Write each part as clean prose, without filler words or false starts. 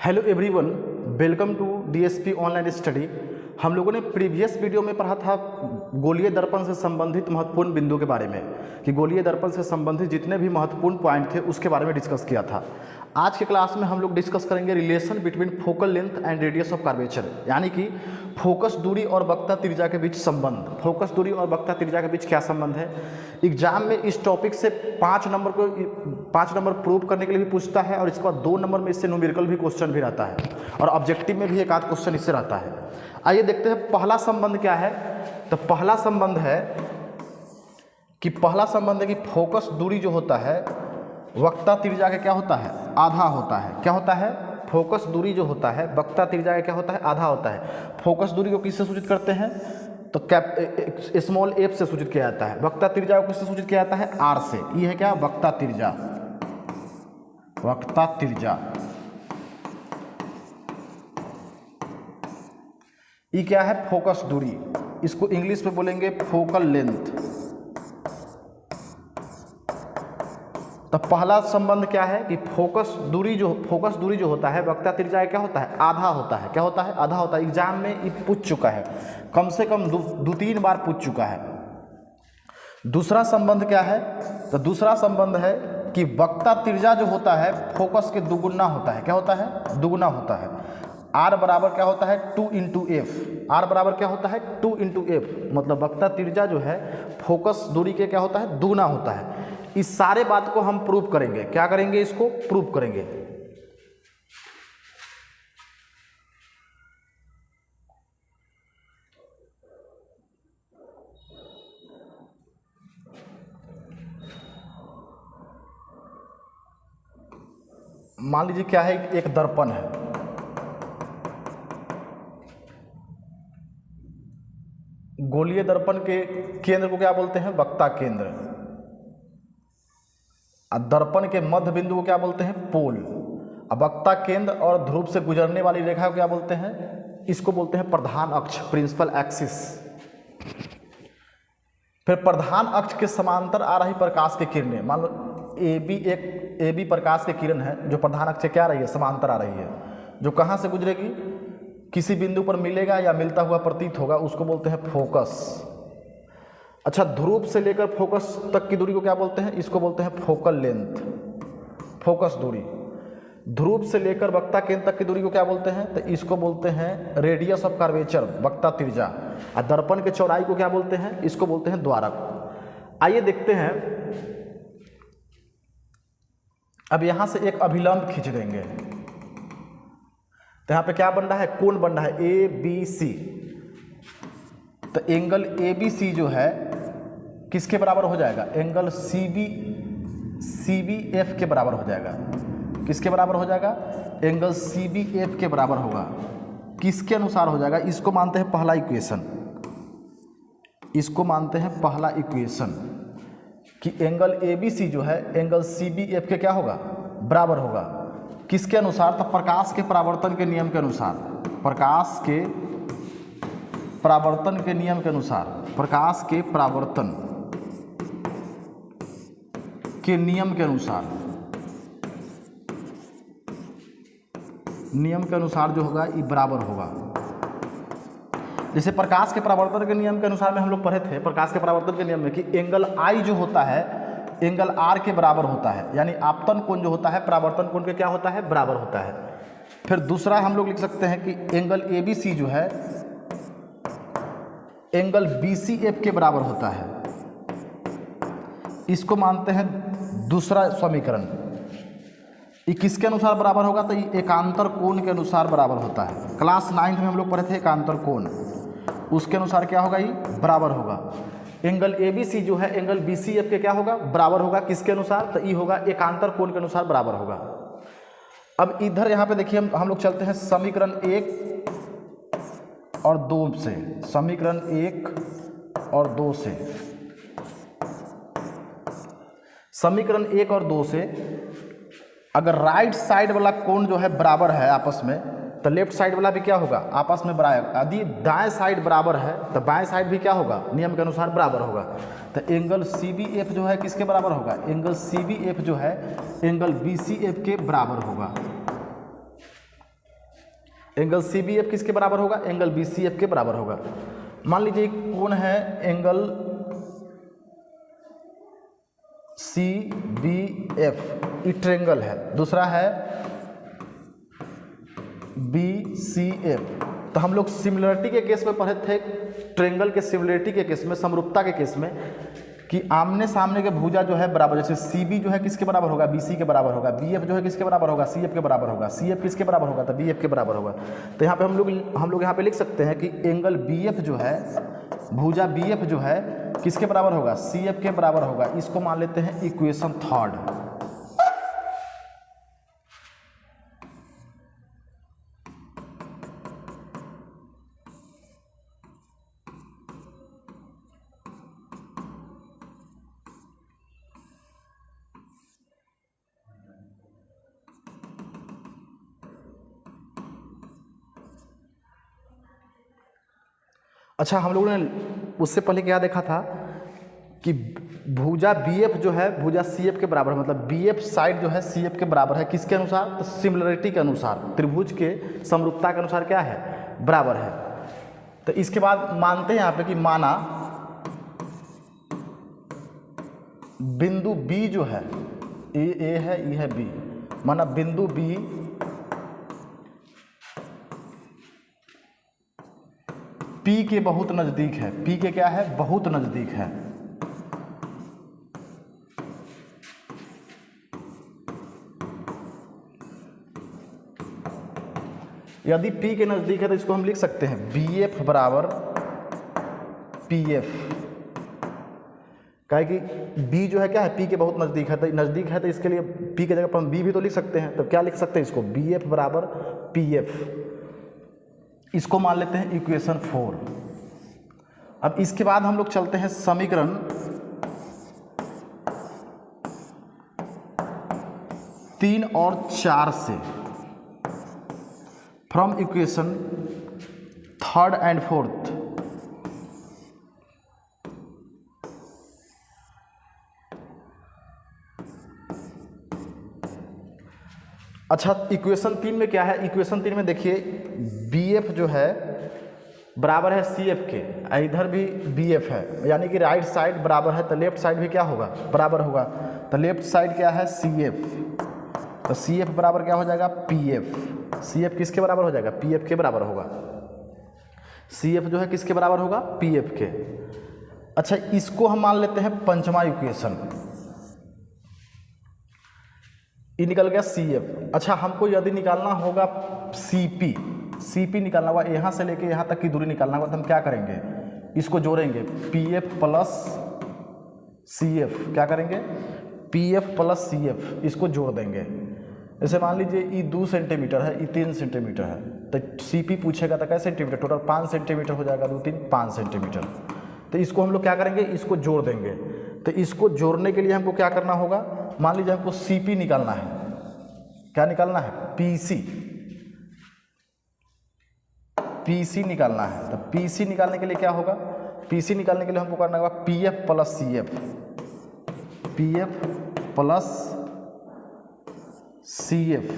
Hello everyone, welcome to DSP online study. हम लोगों ने प्रीवियस वीडियो में पढ़ा था गोलीय दर्पण से संबंधित महत्वपूर्ण बिंदु के बारे में कि गोलीय दर्पण से संबंधित जितने भी महत्वपूर्ण पॉइंट थे उसके बारे में डिस्कस किया था। आज के क्लास में हम लोग डिस्कस करेंगे relation between focal length and radius of curvature, यानी कि फोकस दूरी और वक्रता त्रिज्या के बीच संबंध। फोकस दूरी और वक्रता त्रिज्या के बीच क्या संबंध है। एग्जाम में इस टॉपिक से 5 नंबर प्रूव करने के लिए भी पूछता है और इसके बाद 2 नंबर में इससे न्यूमेरिकल भी क्वेश्चन भी रहता है और ऑब्जेक्टिव में भी एक आध क्वेश्चन इससे रहता है। आइए देखते हैं पहला संबंध क्या है। तो पहला संबंध है कि फोकस दूरी जो होता है वक्रता त्रिज्या का क्या होता है, आधा होता है। क्या होता है? फोकस दूरी जो होता है वक्रता त्रिज्या का क्या होता है, आधा होता है। फोकस दूरी को किससे सूचित करते हैं? तो स्मॉल एफ से सूचित किया जाता है। वक्रता त्रिज्या को किससे सूचित किया जाता है? आर से। ये है क्या? वक्रता त्रिज्या। वक्रता त्रिज्या ये क्या है? फोकस दूरी। इसको इंग्लिश में बोलेंगे फोकल लेंथ। तो पहला संबंध क्या है कि फोकस दूरी जो होता है वक्रता त्रिज्या क्या होता है, आधा होता है। क्या होता है? आधा होता है। एग्जाम में ये पूछ चुका है, कम से कम 2-3 बार पूछ चुका है। दूसरा संबंध क्या है? तो दूसरा संबंध है कि वक्रता त्रिज्या जो होता है फोकस के दुगुना होता है। क्या होता है? दुगुना होता है। आर बराबर क्या होता है? 2 इंटू एफ। आर बराबर क्या होता है? 2 इंटू एफ। मतलब वक्रता त्रिज्या जो है फोकस दूरी के क्या होता है? दुगुना होता है। इस सारे बात को हम प्रूव करेंगे। क्या करेंगे? इसको प्रूव करेंगे। मान लीजिए क्या है, एक दर्पण है। गोलीय दर्पण के केंद्र को क्या बोलते हैं? वक्रता केंद्र। दर्पण के मध्य बिंदु को क्या बोलते हैं? पोल। अब वक्रता केंद्र और ध्रुव से गुजरने वाली रेखा को क्या बोलते हैं? इसको बोलते हैं प्रधान अक्ष, प्रिंसिपल एक्सिस। फिर प्रधान अक्ष के समांतर आ रही प्रकाश की किरणें, मान लो ए बी प्रकाश की किरण है जो प्रधान अक्ष से क्या आ रही है? समांतर आ रही है। जो कहाँ से गुजरेगी? किसी बिंदु पर मिलेगा या मिलता हुआ प्रतीत होगा, उसको बोलते हैं फोकस। अच्छा, ध्रुव से लेकर फोकस तक की दूरी को क्या बोलते हैं? इसको बोलते हैं फोकल लेंथ, फोकस दूरी। ध्रुव से लेकर वक्रता केंद्र तक की दूरी को क्या बोलते हैं? तो इसको बोलते हैं रेडियस ऑफ कर्वेचर, वक्रता त्रिज्या। और दर्पण के चौड़ाई को क्या बोलते हैं? इसको बोलते हैं द्वारक। आइए देखते हैं। अब यहां से एक अभिलंब खींच देंगे तो यहां पे क्या बन रहा है? कोण बन रहा है ए बी सी। तो एंगल ए बी सी जो है किसके बराबर हो जाएगा? एंगल सी बी एफ के बराबर हो जाएगा। किसके बराबर हो जाएगा? एंगल सी बी एफ के बराबर होगा। किसके अनुसार हो जाएगा? इसको मानते हैं पहला इक्वेशन। इसको मानते हैं पहला इक्वेशन कि एंगल ए बी सी जो है एंगल सी बी एफ के क्या होगा? बराबर होगा। किसके अनुसार? तो प्रकाश के परावर्तन के नियम के अनुसार। प्रकाश के परावर्तन के नियम के अनुसार। प्रकाश के परावर्तन के नियम के अनुसार। नियम के अनुसार जो होगा ये बराबर होगा। जैसे प्रकाश के परावर्तन के नियम के अनुसार में हम लोग पढ़े थे, प्रकाश के परावर्तन के नियम में कि एंगल आई जो होता है एंगल आर के बराबर होता है। यानी आपतन कोण जो होता है परावर्तन कोण के क्या होता है? बराबर होता है। फिर दूसरा हम लोग लिख सकते हैं कि एंगल ए बी सी जो है एंगल बी सी एफ के बराबर होता है। इसको मानते हैं दूसरा समीकरण। ये किसके अनुसार बराबर होगा? तो ये एकांतर कोण के अनुसार बराबर होता है। क्लास 9th में हम लोग पढ़े थे एकांतर कोण, उसके अनुसार क्या होगा? ये बराबर होगा। एंगल ए बी सी जो है एंगल बी सी एफ के क्या होगा? बराबर होगा। किसके अनुसार? तो ये होगा एकांतर कोण के अनुसार बराबर होगा। अब इधर यहाँ पे देखिए हम लोग चलते हैं समीकरण 1 और 2 से। समीकरण 1 और 2 से। समीकरण 1 और 2 से अगर राइट साइड वाला कोण जो है बराबर है आपस में, तो लेफ्ट साइड वाला भी क्या होगा? आपस में बराबर। यदि दाएं साइड बराबर है तो बाएं साइड भी क्या होगा? नियम के अनुसार बराबर होगा। तो एंगल सी बी एफ जो है किसके बराबर होगा? एंगल सी बी एफ जो है एंगल बी सी एफ के बराबर होगा। एंगल सी बी एफ किसके बराबर होगा, एंगल बी सी एफ के बराबर होगा। मान लीजिए एक कोण है एंगल सी बी एफ, ये ट्रेंगल है, दूसरा है बी सी एफ। तो हम लोग सिमिलरिटी के केस में पढ़े थे, ट्रेंगल के सिमिलरिटी के केस में, समरूपता के केस में, कि आमने सामने के भुजा जो है बराबर, जैसे सी बी जो है किसके बराबर होगा, बी सी के बराबर होगा, बी एफ जो है किसके बराबर होगा, सी एफ के बराबर होगा, सी एफ किसके बराबर होगा, तो बी एफ के बराबर होगा। तो यहाँ पे हम लोग यहाँ पे लिख सकते हैं कि एंगल बी एफ जो है, भुजा बी एफ जो है किसके बराबर होगा, सी एफ के बराबर होगा। इसको मान लेते हैं इक्वेशन थर्ड। अच्छा, हम लोगों ने उससे पहले क्या देखा था कि भुजा बी एफ जो है भुजा सी एफ के बराबर है, मतलब बी एफ साइड जो है सी एफ के बराबर है, किसके अनुसार, तो सिमिलरिटी के अनुसार, त्रिभुज के समरूपता के अनुसार क्या है, बराबर है। तो इसके बाद मानते हैं यहाँ पे कि माना बिंदु बी जो है, ए है, ई है बी, माना बिंदु बी पी के बहुत नज़दीक है, पी के क्या है, बहुत नज़दीक है। यदि पी के नज़दीक है तो इसको हम लिख सकते हैं बी एफ बराबर पी एफ। क्या है कि बी जो है क्या है, पी के बहुत नज़दीक है, तो नज़दीक है तो इसके लिए पी के जगह पर हम बी भी तो लिख सकते हैं। तो क्या लिख सकते हैं इसको, बी एफ बराबर पी एफ। इसको मान लेते हैं इक्वेशन 4। अब इसके बाद हम लोग चलते हैं समीकरण 3 और 4 से, from equation 3rd and 4th। अच्छा, इक्वेशन 3 में क्या है, इक्वेशन 3 में देखिए बी एफ जो है बराबर है सी एफ के, इधर भी बी एफ है, यानी कि राइट साइड बराबर है तो लेफ्ट साइड भी क्या होगा, बराबर होगा। तो लेफ्ट साइड क्या है, सी एफ, तो सी एफ बराबर क्या हो जाएगा, पी एफ। सी एफ किसके बराबर हो जाएगा, पी एफ के बराबर होगा। सी एफ जो है किसके बराबर होगा, पी एफ के। अच्छा, इसको हम मान लेते हैं पंचमा इक्वेशन, ये निकल गया सी एफ। अच्छा, हमको यदि निकालना होगा सी पी, सी पी निकालना होगा, यहाँ से लेके यहाँ तक की दूरी निकालना होगा, तो हम क्या करेंगे, इसको जोड़ेंगे, P F plus C F, क्या करेंगे, P F plus C F, इसको जोड़ देंगे। जैसे मान लीजिए ये 2 सेंटीमीटर है, ये 3 सेंटीमीटर है, तो सी पी पूछेगा तो कैसे सेंटीमीटर, टोटल 5 सेंटीमीटर हो जाएगा, 2 3 5 सेंटीमीटर। तो इसको हम लोग क्या करेंगे, इसको जोड़ देंगे। तो इसको जोड़ने के लिए हमको क्या करना होगा, मान लीजिए हमको सी पी निकालना है, क्या निकालना है, पी सी, पी सी निकालना है। तो पी सी निकालने के लिए क्या होगा, पी सी निकालने के लिए हमको करना होगा P F plus C F, P F plus C F.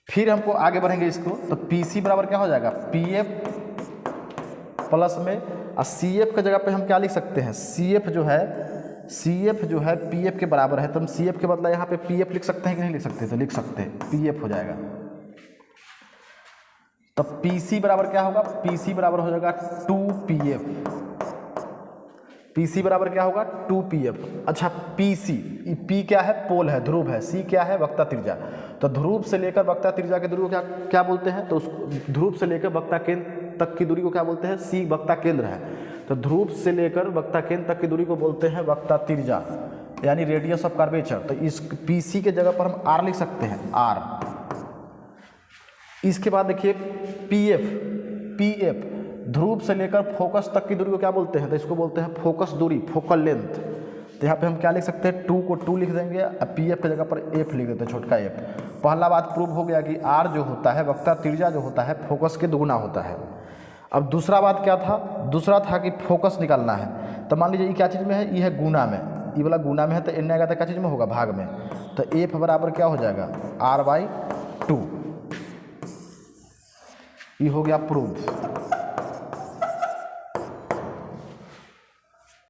फिर हमको आगे बढ़ेंगे इसको, तो पी सी बराबर क्या हो जाएगा, पी एफ प्लस में, और सी एफ की जगह पे हम क्या लिख सकते हैं, सी एफ जो है, सी एफ जो है पी एफ के बराबर है, तो हम सी एफ के बदला यहाँ पे पी एफ लिख सकते हैं कि नहीं लिख सकते, तो लिख सकते हैं, पी एफ हो जाएगा। तो पी सी बराबर क्या होगा, पी सी बराबर हो जाएगा 2 पी एफ, पी सी बराबर क्या होगा, 2 पी एफ। अच्छा, पी सी, पी क्या है, पोल है, ध्रुव है, सी क्या है, वक्ता त्रिज्या। तो ध्रुव से लेकर वक्ता त्रिज्या की दूरी को क्या बोलते हैं, तो उसको ध्रुव से लेकर वक्ता केंद्र तक की दूरी को क्या बोलते हैं, सी वक्ता केंद्र है। तो ध्रुव से लेकर वक्ता केंद्र तक की दूरी को बोलते हैं वक्ता त्रिज्या, यानी रेडियस ऑफ कर्वेचर। तो इस पी सी के जगह पर हम आर लिख सकते हैं, आर। इसके बाद देखिए पी एफ, पी एफ ध्रुव से लेकर फोकस तक की दूरी को क्या बोलते हैं, तो इसको बोलते हैं फोकस दूरी, फोकल लेंथ। तो यहाँ पे हम क्या लिख सकते हैं, 2 को 2 लिख देंगे, और पी एफ की जगह पर एफ लिख देते हैं, छोटका एफ। पहला बात प्रूव हो गया कि आर जो होता है, वक्ता त्रिज्या जो होता है, फोकस के दुगुना होता है। अब दूसरा बात क्या था, दूसरा था कि फोकस निकालना है। तो मान लीजिए ये क्या चीज़ में है, ये है गुना में, ये वाला गुना में है, तो एन आएगा तो क्या चीज़ में होगा, भाग में। तो एफ बराबर क्या हो जाएगा, R/2। ये हो गया प्रूव।